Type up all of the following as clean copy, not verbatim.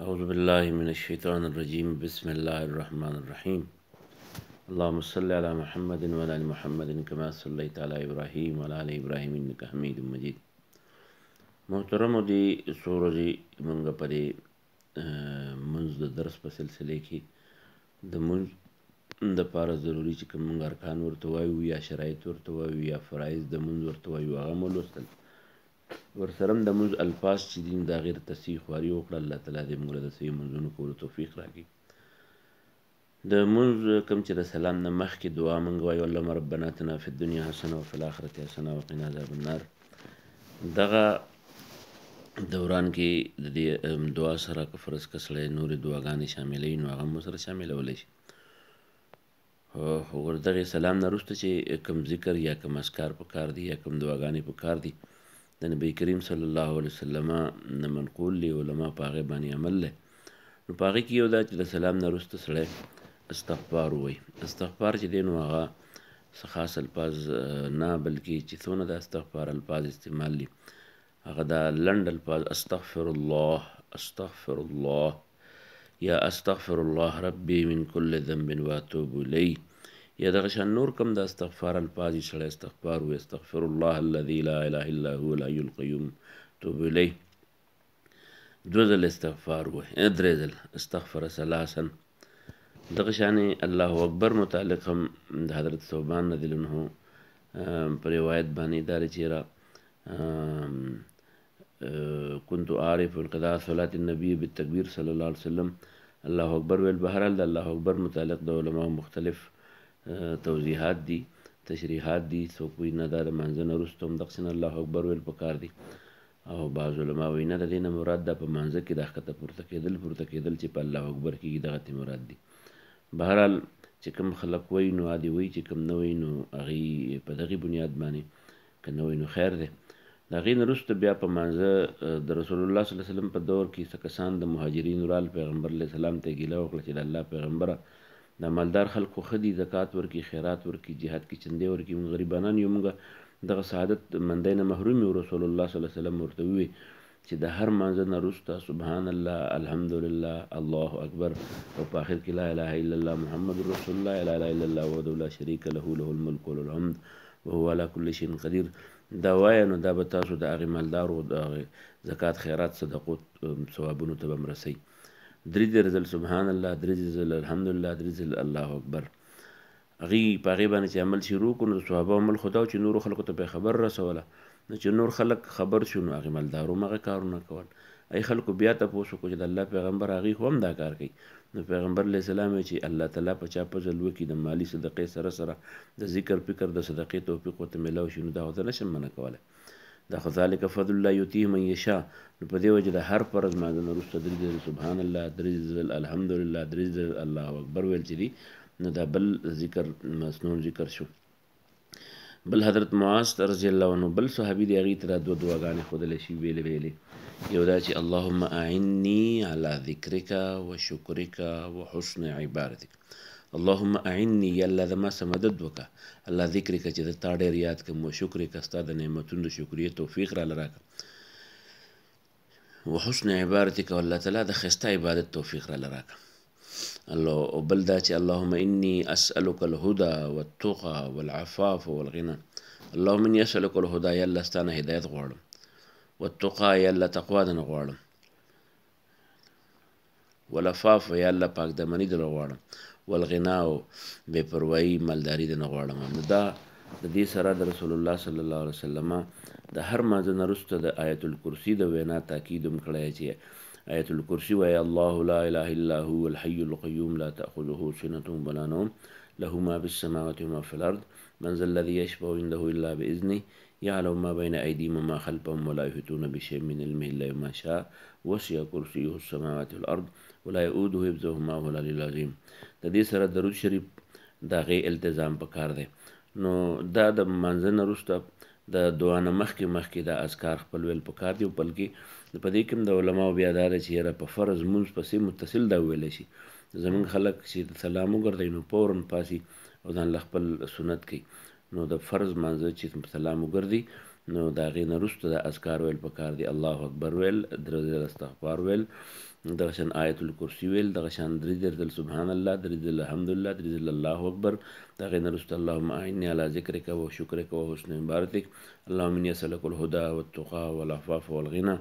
أعوذ بالله من الشيطان الرجيم بسم الله الرحمن الرحيم اللهم صل على محمد وعلى آل محمد كما صليت على إبراهيم وعلى آل إبراهيم إنك حميد مجيد. محترم دی سورجی منگا پدی منز د درس په سلسله کې د منز د پاره ضروری چې کوم منګ ارکان ورته وایو یا شرایط ورته وایو یا فرایض د منز ورته وایو هغه مو لوستل. ورسره د منز الفاظ چې دین دا غیر تصحیح واري وکړه. الله تعالی دې موږ د صحیح منځونو کولو توفیق راکړي. د منز کوم چې د سلام نه مخکې دعا منګ وایو اللهم ربنا اتنا فی الدنیا حسنه وفي الاخرة حسنه وقنا عذاب النار. دغه دوران کې د دې دعا سره که فرض که سړی نورې دعاګانې شاملوي نو هغه هم ورسره شاملولی شي. خو دغې سلام نه وروسته چې کوم ذکر یا کوم اذکار پکار دي یا کوم دعاګانې پکار دي د نبی کریم صلی الله علیه وسلم نه منقول دي، علما په هغې باندې عمل دی. نو په هغې کې یو دا چې د سلام نه وروسته سړی استغفار ووایي. استغفار چې دی نو هغه څه خاص الفاظ نه بلکې چې څونه د استغفار الفاظ استعمال دي هغه دا لنډ الفاظ استغفر الله استغفر الله یا استغفر الله ربي من كل ذنب واتوب الیه یا دغه شان نور کوم د استغفار الفاظ سره استغفار و استغفر الله الذي لا اله الا هو الحي القيوم توب الیه. دو ځل استغفار و درې ځل استغفر ثلاثا. دغه شان الله اکبر متعلق هم د حضرت ثوبان رضی الله عنه په روایت باندې دا چیرې كنت عارف انقضاء صلاة النبي بالتكبير صلى الله عليه وسلم. الله اکبر ویل بهرحال د الله اکبر متعلق د علماء مختلف توضیحات دي تشریحات دي. څوک وایي نه دا د مانځه نه وروسته هم دقسې الله اکبر ویل پکار دي او بعض علما وایي نه د دې نه مراد دا په مانځه کې دا ښکته پورته کېدل چې په الله اکبر کېږي دغه مراد دي. بهرحال چې کوم خلک وایي نو عادي وایي، چې کوم نه وایي نو هغې په دغې بنیاد باندې که نه وایي نو خیر دی. د هغې نه وروسته بیا په مانځه د رسول الله صلی الله علیه وسلم په دور کې څه کسان د مهاجرینو رال پیغمبر علیه السلام ته ګیله وکړه چې د الله پیغمبره د مالدار خلکو ښه دي زکات ورکړي خیرات ورکړي جهاد کې چندې ورکړي موږ غریبانان یو موږ دغه سعادت مندۍ نه محروم یو. رسول الله صلی الله علیه وسلم ورته ووایي چې د هر مانځه نه وروسته سبحان الله الحمدلله الله اکبر او په آخر کې لا اله الا الله محمد رسول الله لا اله الا الله وحده لا شریک له له الملک وله الحمد وهو على كل شيء قدیر. دا وایه نو دا به تاسو د هغې مالدارو د هغې زکات خیرات صدقو ثوابونو ته به م رسئ. درې ځل سبحان الله، درې ځل الحمدلله، درې ځل الله اکبر. هغې په هغې باندې چې عمل شروع کړو نو د صحابه عمل خو دا و چې نورو خلکو ته به یې خبر رسوله. نو چې نور خلک خبر شو نو هغې مالدارو هم هغه کارونه کول. هغې خلکو بیا تپوس وکړو چې د الله پیغمبر هغې خو هم دا کار کوي. نو پیغمبر علیه السلام یې چې الله تعالی په چا فضل وکړي د مالي صدقې سره د ذکر فکر د صدقې توفیق ورته میلاو شي نو دا خو زه نشم منع کولی. دا خو ذلک فضل الله یؤتیه من یشاء. نو په دې وجه د هر فرض مانځه نه وروسته درې ځل سبحان الله، درې ځل الحمدلله، درې ځل الله اکبر ویل چې دي نو دا بل ذکر مسنون ذکر شو. بل حضرت معاذ رضی الله عنه بل صحابي دی هغې ته دا دوه دعاګانې ښودلی شي ویلې یو دا چې اللهم اعني على ذکرک وشکرک وحسن عبادتک. اللهم اعني یا الله زما څه مدد وکړه الله ذکرک چې د تا ډېر یاد کړم وشکرک ستا د نعمتونو د شکریې توفیق راله راکړه وحسن عبادتک او الله تعالی د ښایسته عبادت توفیق راله راکړه. الله او بل دا چې اللهم اني اسألك الهدى والتقى والعفاف والغنى. اللهم اني اسألك الهدى یا الله ستا نه هدایت غواړم، والتقى یا الله تقوا دنه غواړم، والعفاف یا الله پاک دمني دنه غواړم، والغنا او بې پروایي مالداري دنه غواړم. نو دا د دې سره د رسول الله صلی الله علیه وسلم د هر مانځه نه وروسته د آیت الکرسي د وینا تاکید هم کړی چې آیت الکرسي وایي الله لا اله الا هو الحي القيوم لا تأخذه سنة ولا نوم له ما في السماوات وما في الأرض من ذا الذي يشفع عنده إلا بإذنه يعلم ما بين أيديهم وما خلفهم ولا يحيطون بشيء من علمه إلا بما شاء وسع كرسيه السماوات والأرض ولا يؤوده حفظهما وهو العلي العظيم. د دې سره درود شریف د هغې التزام پکار دی. نو دا د مانځه نه وروسته د دعا نه مخکې دا اذکار خپل ویل پکار دي. بلکې په دې کې هم د علماو بیا دا ده چې یاره په فرض مونځ پسې متصل دا ویلی شي. زمونږ خلک چې سلام وګرځوي نو فوراً پاسي او ځان له خپل سنت کوي. نو د فرض مانځه چې سلام وګرځي نو د هغې نه وروسته د اذکار ویل پکار دي. الله اکبر ویل، درې ځله استغفار ویل، دغه شان آیت الکرسی ویل، دغه شان درې ځل سبحان الله، درې ځل الحمدلله، درې ځل الله اکبر. د هغې نه وروسته اللهم اعني على ذکرک و شکرک و حسن عبادتک، اللهم اني اسألک الهدى والتقى والعفاف والغنى.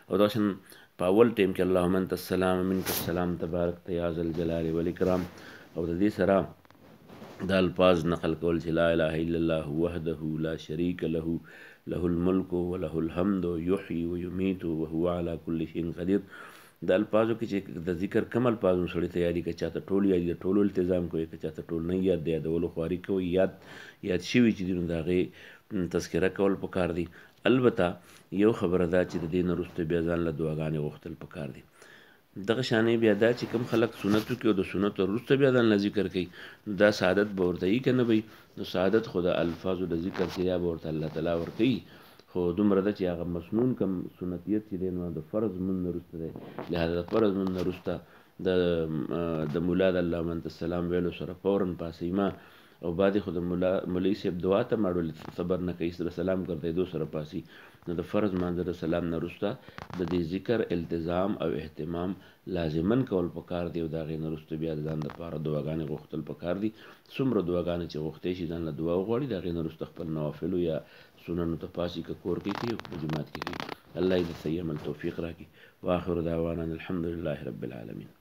او دغه شان په اول ټیم کې اللهم انت السلام منک السلام تبارک یا ذا الجلال والاکرام. او د دې سره دا الفاظ نقل کول چې لا اله الا الله وحده لا شریک له له الملک وله الحمد یحیی ویمیت وهو على كل شيء قدیر. د الفاظو کې چې د ذکر کم الفاظ سړی تیاری که چاته ټول یاد د ټولو التزام کوي، که چاته ټول نه یاد د یادولو خواري کوي، یاد شوي چې دي نو د هغې تذکره کول پکار دي. البته یو خبره ده چې د دې نه وروسته بیا ځان له دعاګانې غوښتل پکار دي. دغه شانې بیا دا چې کوم خلک سنت وکړي او د سنت وروسته بیا ځان له ذکر کوي، دا سعادت به ورته وي که نه وي؟ نو سعادت خو د الفاظو د ذکر سریا به ورته الله تعالی ورکوي، خو دومره ده چې هغه مسنون کم سنتیت چې دی نو د فرض مونځ نه وروسته دی. لهذا د فرض مونځ نه وروسته د مولا د اللهم انت السلام ویلو سره فوراً پاسې ما او بعدې خو د مولوي صاحب دعا ته ماړول صبر نه کوي، سره سلام کرته دو سره پاسي. نو د فرض مانځه د سلام نه وروسته د دې ذکر التزام او اهتمام لازمن کول پکار دی، او د هغې نه وروسته بیا د ځان دپاره دعاګانې غوښتل پکار دي. څومره دعاګانې چې غوښتی شي ځان له دعا وغواړي، د هغې نه وروسته خپل نوافلو یا سننو ته پاسي که کور کې کوي او په جومات کې کوي. الله یې د صحیح عمل توفیق راکړي. واخر دعوانا الحمد لله رب العالمین.